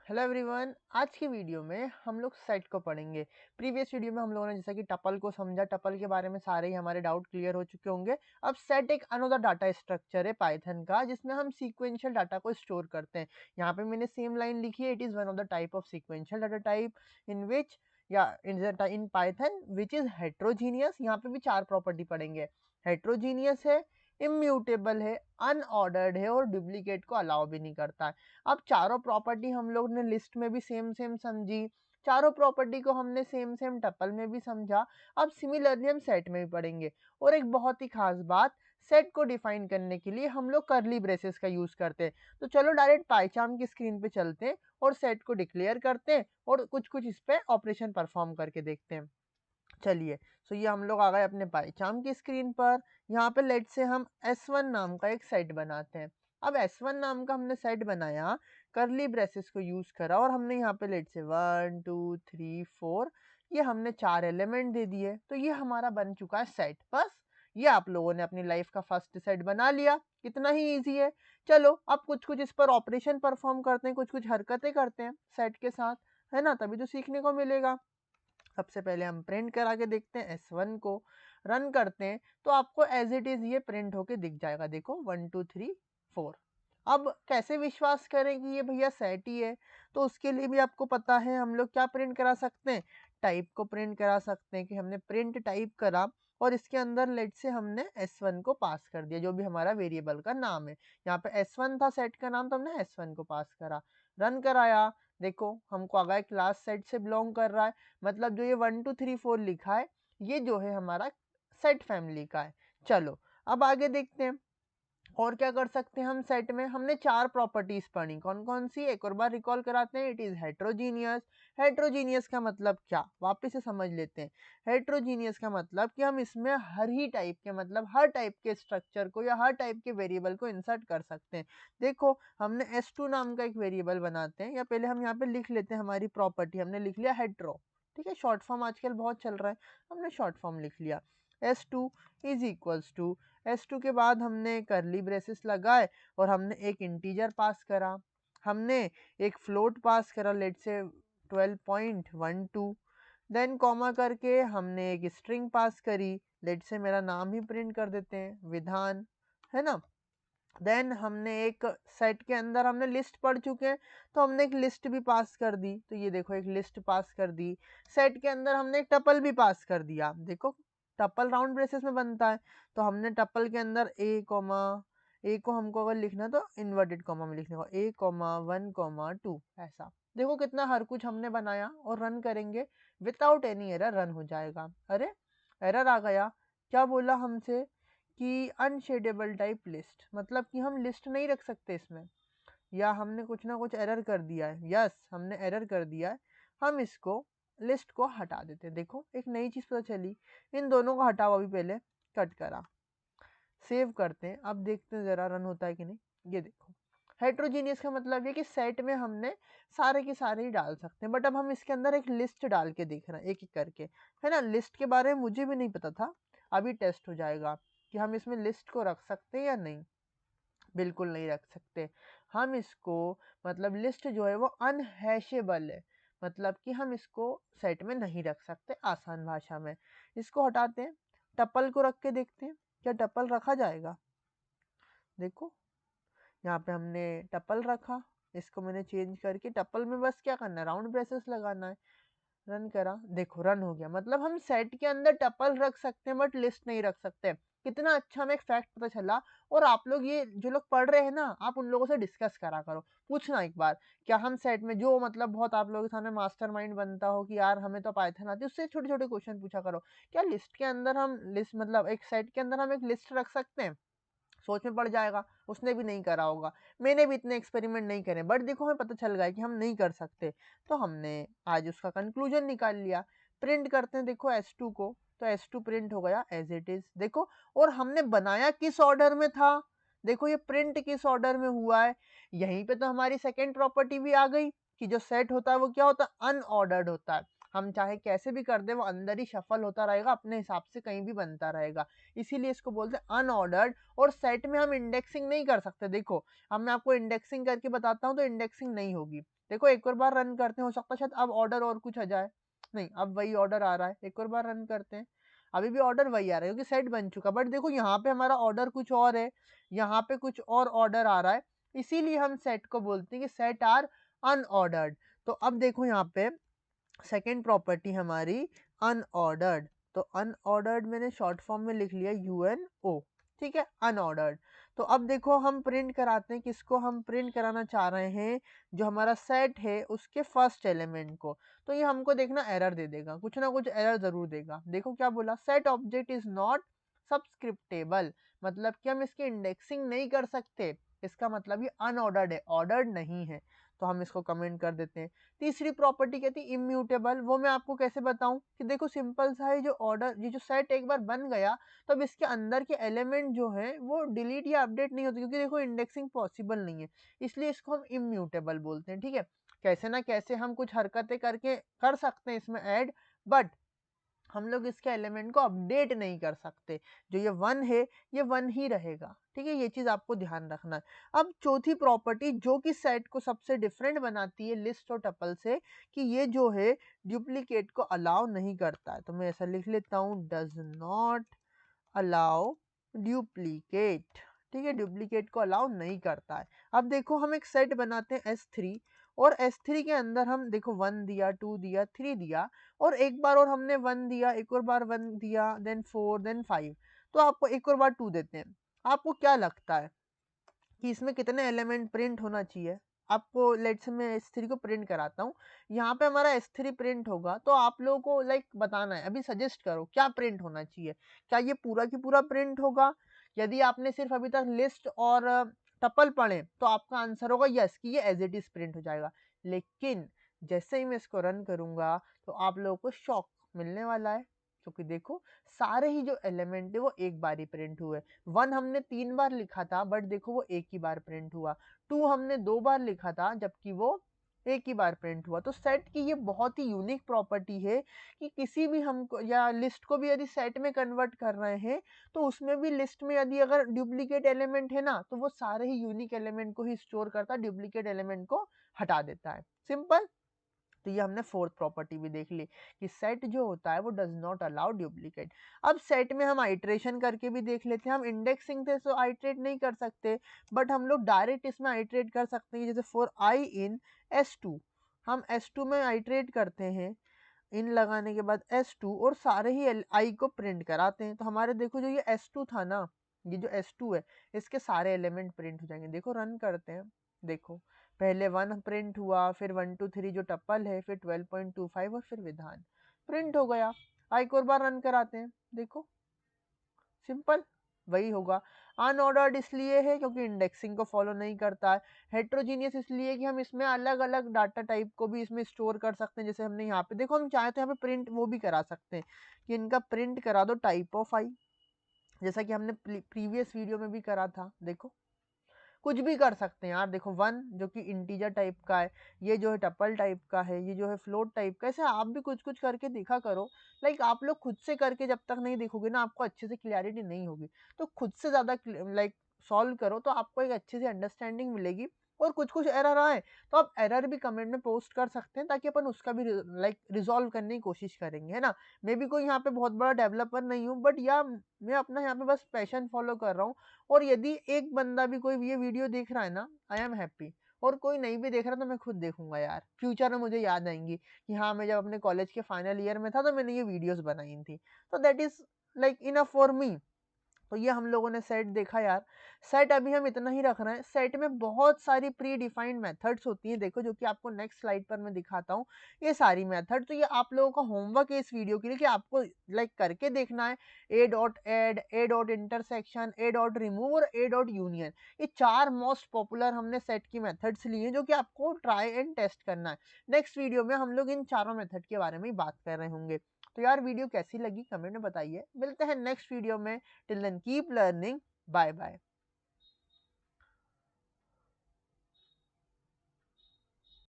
Hello everyone, आज की video में हम लोग सेट को पढ़ेंगे। प्रीवियस वीडियो में हम लोगों ने जैसा कि टपल को समझा, टपल के बारे में सारे ही हमारे डाउट क्लियर हो चुके होंगे। अब सेट एक अनदर डाटा स्ट्रक्चर है पाइथन का, जिसमें हम सीक्वेंशियल डाटा को स्टोर करते हैं। यहाँ पे मैंने सेम लाइन लिखी है, it is one of the type of sequential data type in which या in Python which is heterogeneous. यहाँ पे भी चार प्रॉपर्टी पढ़ेंगे। हेट्रोजीनियस है, इम्यूटेबल है, अनऑर्डर्ड है और डुप्लीकेट को अलाउ भी नहीं करता है। अब चारों प्रॉपर्टी हम लोग ने लिस्ट में भी सेम सेम समझी, चारों प्रॉपर्टी को हमने सेम सेम टपल में भी समझा। अब सिमिलरली हम सेट में भी पढ़ेंगे। और एक बहुत ही खास बात, सेट को डिफाइन करने के लिए हम लोग करली ब्रेसेस का यूज करते हैं। तो चलो डायरेक्ट पाइचार्म की स्क्रीन पे चलते हैं और सेट को डिक्लेयर करते हैं और कुछ कुछ इस पे ऑपरेशन परफॉर्म करके देखते हैं। चलिए, सो ये हम लोग आ गए अपने पाइचार्म की स्क्रीन पर। यहाँ पे लेट से हम S1 नाम का एक सेट बनाते हैं। अब S1 नाम का हमने सेट बनाया, करली ब्रेसेस को यूज करा और हमने यहाँ पे लेट से 1 2 3 4 ये हमने चार एलिमेंट दे दिए। तो ये हमारा बन चुका है सेट। बस ये आप लोगों ने अपनी लाइफ का फर्स्ट सेट बना लिया। कितना ही इजी है। चलो अब कुछ कुछ इस पर ऑपरेशन परफॉर्म करते हैं, कुछ कुछ हरकतें करते हैं सेट के साथ, है ना, तभी तो सीखने को मिलेगा। सबसे पहले हम प्रिंट करा के देखते हैं S1 को, रन करते हैं तो आपको एज इट इज ये प्रिंट होके दिख जाएगा। देखो 1 2 3 4। अब कैसे विश्वास करें कि ये भैया सेट ही है, तो उसके लिए भी आपको पता है हम लोग क्या प्रिंट करा सकते हैं, टाइप को प्रिंट करा सकते हैं कि हमने प्रिंट टाइप करा और इसके अंदर लेट से हमने S1 को पास कर दिया, जो भी हमारा वेरिएबल का नाम है। यहाँ पे S1 था सेट का नाम, तो हमने S1 को पास करा, रन कराया। देखो हमको आ गया क्लास सेट से बिलोंग कर रहा है, मतलब जो ये 1 2 3 4 लिखा है ये जो है हमारा सेट फैमिली का है। चलो अब आगे देखते हैं और क्या कर सकते हैं हम सेट में। हमने चार प्रॉपर्टीज पढ़ी, कौन कौन सी, एक और बार रिकॉल कराते हैं। It is heterogeneous. हेट्रोजीनियस का मतलब क्या, वापस से समझ लेते हैं। हेट्रोजीनियस का मतलब कि हम इसमें हर ही टाइप के, मतलब हर टाइप के स्ट्रक्चर को या हर टाइप के वेरिएबल को इंसर्ट कर सकते हैं। देखो हमने S2 नाम का एक वेरिएबल बनाते हैं, या पहले हम यहाँ पे लिख लेते हैं हमारी प्रॉपर्टी। हमने लिख लिया हेट्रो, ठीक है, शॉर्ट फॉर्म आजकल बहुत चल रहा है, हमने शॉर्ट फॉर्म लिख लिया। S2 is equals to, S2 के बाद हमने करली ब्रेसेस लगाए और हमने एक इंटीजर पास करा, हमने एक फ्लोट पास करा लेट से 12.12, देन कॉमा करके हमने एक स्ट्रिंग पास करी, लेट से मेरा नाम ही प्रिंट कर देते हैं विधान, है ना। देन हमने एक सेट के अंदर हमने लिस्ट पढ़ चुके हैं, तो हमने एक लिस्ट भी पास कर दी। तो ये देखो एक लिस्ट पास कर दी। सेट के अंदर हमने एक टपल भी पास कर दिया। देखो टपल राउंड ब्रेसेस में बनता है, तो हमने टपल के अंदर ए कॉमा, ए को हमको अगर लिखना तो इन्वर्टेड कॉमा में लिखने को, ए कॉमा 1 कॉमा 2, ऐसा। देखो कितना हर कुछ हमने बनाया और रन करेंगे विदाउट एनी एरर रन हो जाएगा। अरे एरर आ गया, क्या बोला हमसे कि अनशेडेबल टाइप लिस्ट, मतलब कि हम लिस्ट नहीं रख सकते इसमें, या हमने कुछ ना कुछ एरर कर दिया है। यस हमने एरर कर दिया है, हम इसको लिस्ट को हटा देते हैं। देखो एक नई चीज़ पता चली, इन दोनों को हटाओ, अभी पहले कट करा, सेव करते हैं, अब देखते हैं ज़रा रन होता है कि नहीं। ये देखो हेट्रोजीनियस का मतलब ये कि सेट में हमने सारे के सारे ही डाल सकते हैं, बट अब हम इसके अंदर एक लिस्ट डाल के देख रहे हैं एक एक करके, है ना। लिस्ट के बारे में मुझे भी नहीं पता था, अभी टेस्ट हो जाएगा कि हम इसमें लिस्ट को रख सकते हैं या नहीं। बिल्कुल नहीं रख सकते हम इसको, मतलब लिस्ट जो है वो अनहैशेबल है, मतलब कि हम इसको सेट में नहीं रख सकते आसान भाषा में। इसको हटाते हैं, टपल को रख के देखते हैं क्या टपल रखा जाएगा। देखो यहाँ पे हमने टपल रखा, इसको मैंने चेंज करके टपल में बस क्या करना है, राउंड ब्रेसेस लगाना है। रन करा, देखो रन हो गया, मतलब हम सेट के अंदर टपल रख सकते हैं बट लिस्ट नहीं रख सकते। कितना अच्छा हमें एक फैक्ट पता चला। और आप लोग ये जो लोग पढ़ रहे हैं ना, आप उन लोगों से डिस्कस करा करो, पूछना एक बार क्या हम सेट में जो, मतलब बहुत आप लोगों के सामने मास्टरमाइंड बनता हो कि यार हमें तो पाइथन आती है, उससे छोटे छोटे क्वेश्चन पूछा करो। क्या लिस्ट के अंदर हम लिस्ट, मतलब एक सेट के अंदर हम एक लिस्ट रख सकते हैं। सोच में पड़ जाएगा, उसने भी नहीं करा होगा, मैंने भी इतने एक्सपेरिमेंट नहीं करे, बट देखो हमें पता चल गया कि हम नहीं कर सकते, तो हमने आज उसका कंक्लूजन निकाल लिया। प्रिंट करते हैं देखो S2 को, तो S2 प्रिंट हो गया एज इट इज। देखो और हमने बनाया किस ऑर्डर में था, देखो ये प्रिंट किस ऑर्डर में हुआ है। यहीं पे तो हमारी सेकेंड प्रॉपर्टी भी आ गई कि जो सेट होता है वो क्या होता है, अनऑर्डर्ड होता है। हम चाहे कैसे भी कर दे वो अंदर ही शफल होता रहेगा, अपने हिसाब से कहीं भी बनता रहेगा, इसीलिए इसको बोलते हैं अनऑर्डर्ड। और सेट में हम इंडेक्सिंग नहीं कर सकते। देखो अब मैं आपको इंडेक्सिंग करके बताता हूँ तो इंडेक्सिंग नहीं होगी, देखो एक और बार रन करते हैं, हो सकता है शायद अब ऑर्डर और कुछ आ जाए, नहीं अब वही ऑर्डर आ रहा है। एक और बार रन करते हैं, अभी भी ऑर्डर वही आ रहा है क्योंकि सेट बन चुका। बट देखो यहाँ पे हमारा ऑर्डर कुछ और है, यहाँ पे कुछ और ऑर्डर आ रहा है, इसीलिए हम सेट को बोलते हैं कि सेट आर अनऑर्डर्ड। तो अब देखो यहाँ पे सेकेंड प्रॉपर्टी हमारी अनऑर्डर्ड, तो अनऑर्डर्ड मैंने शॉर्ट फॉर्म में लिख लिया UNO, ठीक है, अनऑर्डर्ड। तो अब देखो हम प्रिंट कराते हैं, किसको हम प्रिंट कराना चाह रहे हैं, जो हमारा सेट है उसके फर्स्ट एलिमेंट को। तो ये हमको देखना एरर दे देगा, कुछ ना कुछ एरर जरूर देगा। देखो क्या बोला, सेट ऑब्जेक्ट इज नॉट सब्सक्रिप्टेबल, मतलब कि हम इसकी इंडेक्सिंग नहीं कर सकते, इसका मतलब ये अनऑर्डर्ड है, ऑर्डर्ड नहीं है। तो हम इसको कमेंट कर देते हैं। तीसरी प्रॉपर्टी कहती है इम्यूटेबल, वो मैं आपको कैसे बताऊं कि देखो सिंपल सा है, जो ऑर्डर ये जो सेट एक बार बन गया तो अब इसके अंदर के एलिमेंट जो है वो डिलीट या अपडेट नहीं होते, क्योंकि देखो इंडेक्सिंग पॉसिबल नहीं है, इसलिए इसको हम इम्यूटेबल बोलते हैं, ठीक है। कैसे ना कैसे हम कुछ हरकतें करके कर सकते हैं इसमें ऐड, बट हम लोग इसके एलिमेंट को अपडेट नहीं कर सकते। जो ये 1 है ये 1 ही रहेगा, ठीक है, ये चीज आपको ध्यान रखना है। अब चौथी प्रॉपर्टी जो कि सेट को सबसे डिफरेंट बनाती है लिस्ट और टपल से, कि ये जो है डुप्लीकेट को अलाउ नहीं करता है। तो मैं ऐसा लिख लेता हूँ, डज नॉट अलाउ डुप्लीकेट, ठीक है, डुप्लीकेट को अलाउ नहीं करता है। अब देखो हम एक सेट बनाते हैं S3, और S3 के अंदर हम देखो 1 दिया, 2 दिया, 3 दिया, और एक बार और हमने 1 दिया, एक और बार 1 दिया, देन 4, देन 5, तो आपको एक और बार 2 देते हैं। आपको क्या लगता है कि इसमें कितने एलिमेंट प्रिंट होना चाहिए? आपको लेट्स से मैं S3 को प्रिंट कराता हूँ, यहाँ पे हमारा S3 प्रिंट होगा, तो आप लोगों को लाइक बताना है, अभी सजेस्ट करो क्या प्रिंट होना चाहिए। क्या ये पूरा की पूरा प्रिंट होगा? यदि आपने सिर्फ अभी तक लिस्ट और टपल पढ़े तो आपका आंसर होगा यस, कि ये एज इट इज प्रिंट हो जाएगा। लेकिन जैसे ही मैं इसको रन करूंगा तो आप लोगों को शॉक मिलने वाला है, क्योंकि देखो सारे ही जो एलिमेंट है वो एक बार ही प्रिंट हुए। 1 हमने 3 बार लिखा था, बट देखो वो एक ही बार प्रिंट हुआ। 2 हमने 2 बार लिखा था, जबकि वो एक ही बार प्रिंट हुआ। तो सेट की ये बहुत ही यूनिक प्रॉपर्टी है कि किसी भी हमको या लिस्ट को भी यदि सेट में कन्वर्ट कर रहे हैं, तो उसमें भी लिस्ट में यदि अगर डुप्लीकेट एलिमेंट है ना, तो वो सारे ही यूनिक एलिमेंट को ही स्टोर करता है, डुप्लीकेट एलिमेंट को हटा देता है, सिंपल। तो ये हमने फोर्थ प्रॉपर्टी भी देख ली कि सेट जो होता है वो डज नॉट अलाउ डुप्लीकेट। अब सेट में हम आइट्रेशन करके भी देख लेते हैं। हम इंडेक्सिंग से तो आइट्रेट नहीं कर सकते, बट हम लोग डायरेक्ट इसमें आइट्रेट कर सकते हैं। जैसे फॉर आई इन S2, हम S2 में आइट्रेट करते हैं, इन लगाने के बाद S2, और सारे ही आई को प्रिंट कराते हैं। तो हमारे देखो जो ये S2 था ना, ये जो S2 है, इसके सारे एलिमेंट प्रिंट हो जाएंगे। देखो रन करते हैं, देखो पहले 1 प्रिंट हुआ, फिर 1 2 3 जो टप्पल है, फिर 12.25 और फिर विधान प्रिंट हो गया। एक और बार रन कराते हैं, देखो सिंपल वही होगा। अनऑर्डर्ड इसलिए है क्योंकि इंडेक्सिंग को फॉलो नहीं करता है। हेट्रोजीनियस इसलिए कि हम इसमें अलग अलग डाटा टाइप को भी इसमें स्टोर कर सकते हैं। जैसे हमने यहाँ पे देखो, हम चाहे तो यहाँ पे प्रिंट वो भी करा सकते हैं कि इनका प्रिंट करा दो टाइप ऑफ आई, जैसा कि हमने प्रीवियस वीडियो में भी करा था। देखो कुछ भी कर सकते हैं यार। देखो 1 जो कि इंटीजर टाइप का है, ये जो है टपल टाइप का है, ये जो है फ्लोट टाइप का। ऐसे आप भी कुछ कुछ करके दिखा करो। लाइक आप लोग खुद से करके जब तक नहीं देखोगे ना, आपको अच्छे से क्लियरिटी नहीं होगी। तो खुद से ज़्यादा लाइक सॉल्व करो, तो आपको एक अच्छी सी अंडरस्टैंडिंग मिलेगी। और कुछ कुछ एरर आए तो आप एरर भी कमेंट में पोस्ट कर सकते हैं, ताकि अपन उसका भी लाइक रिजॉल्व करने की कोशिश करेंगे, है ना। मैं भी कोई यहाँ पे बहुत बड़ा डेवलपर नहीं हूँ, बट या मैं अपना यहाँ पे बस पैशन फॉलो कर रहा हूँ। और यदि एक बंदा भी कोई ये वीडियो देख रहा है ना, आई एम हैप्पी। और कोई नहीं भी देख रहा तो मैं खुद देखूंगा यार, फ्यूचर में मुझे याद आएंगी कि हाँ, मैं जब अपने कॉलेज के फाइनल ईयर में था तो मैंने ये वीडियोस बनाई थी। तो that is like enough for me. तो ये हम लोगों ने सेट देखा यार। सेट अभी हम इतना ही रख रहे हैं। सेट में बहुत सारी प्री डिफाइंड मेथड्स होती हैं, देखो, जो कि आपको नेक्स्ट स्लाइड पर मैं दिखाता हूँ। ये सारी मेथड, तो ये आप लोगों का होमवर्क है इस वीडियो के लिए, कि आपको लाइक करके देखना है। A dot add, A dot intersection, A dot remove और ए डॉट यूनियन, ये 4 मोस्ट पॉपुलर हमने सेट की मेथड्स ली हैं, जो कि आपको ट्राई एंड टेस्ट करना है। नेक्स्ट वीडियो में हम लोग इन चारों मेथड के बारे में ही बात कर रहे होंगे। तो यार वीडियो कैसी लगी कमेंट में बताइए। मिलते हैं नेक्स्ट वीडियो में। Till then, keep learning. Bye bye.